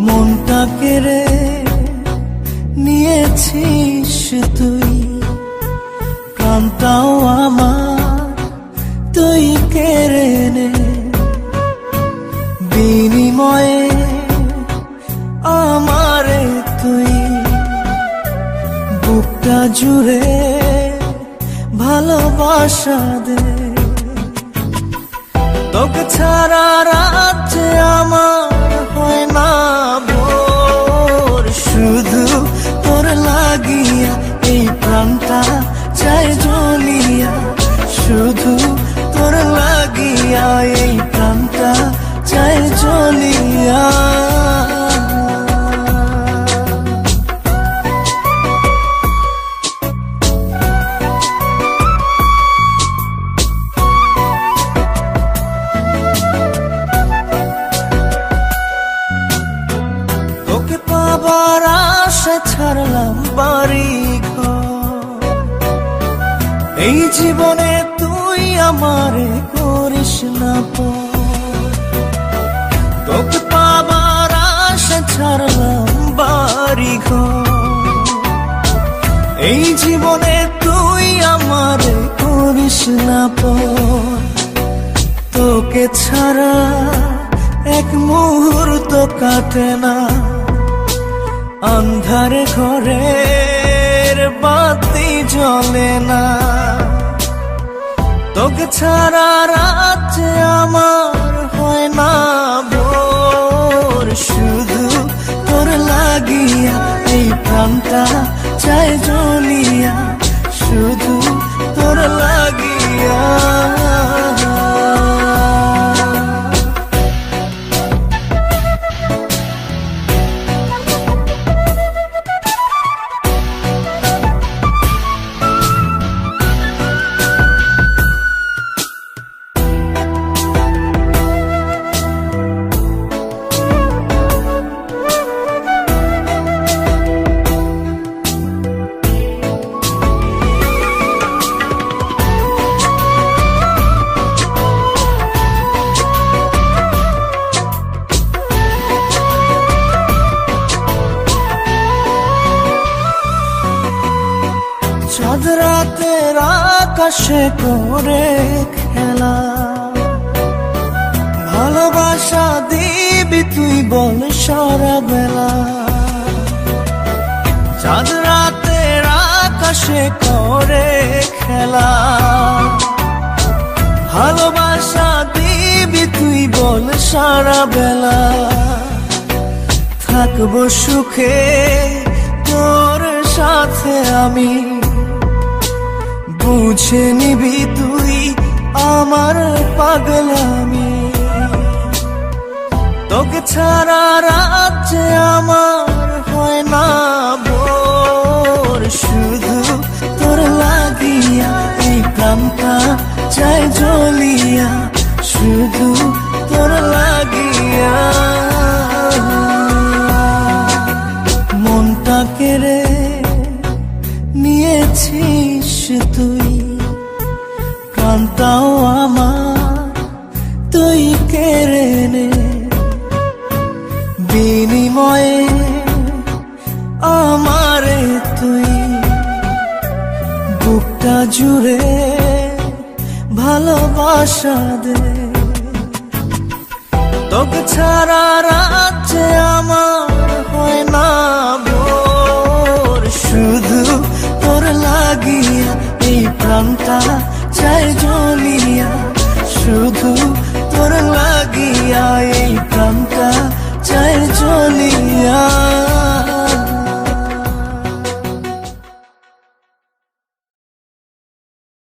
মনটা কেড়ে নিয়েছিস তুই, প্রাণটাও আমার তুই কেড়ে নে। বিনিময়ে আমারে তুই বুকটা জুড়ে ভালোবাসা দে। তোকে ছাড়া রাত আমার হয় না ভোর, শুধু তোর লাগিয়া এই প্রাণটা চাই জ্বলিয়া, শুধু তোর লাগিয়া এই প্রাণটা চাই জ্বলিয়া। তোকে পাবার আশা ছাড়লাম বাড়ি ঘর, এই জীবনে তুই আমারে করিস না পর। তোকে পাবার আশা ছাড়লাম বাড়ি ঘর, এই জীবনে তুই আমারে করিস না পর। তোকে ছাড়া এক মুহূর্ত কাটে না, আন্ধারে ঘরের বাতি জ্বলে না। তোকে ছাড়া রাত আমার হয় না ভোর, শুধু তোর লাগিয়া এই প্রাণটা চাই জ্বলিয়া, শুধু তোর লাগিয়া। চাঁদ রাতের আকাশে করে খেলা, ভালোবাসা দিবি তুই বল সারা বেলা। চাঁদ রাতের আকাশে করে খেলা, ভালোবাসা দিবি তুই বল সারা বেলা। থাকবো সুখে তোর সাথে আমি, বুঝে নিবি তুই আমার পাগলামি। তোকে ছাড়া রাত আমার হয় না ভোর, শুধু তোর লাগিয়া এই প্রাণটা চাই জ্বলিয়া, শুধু তোর লাগিয়া। মনটা কেড়ে নিয়েছিস তুই, প্রাণটাও আমার তুই কেড়ে নে। বিনিময়ে আমারে তুই বুকটা জুড়ে ভালোবাসা দে। তোকে ছাড়া রাত আমার হয় না ভোর, শুধু তোর লাগিয়া এই প্রাণটা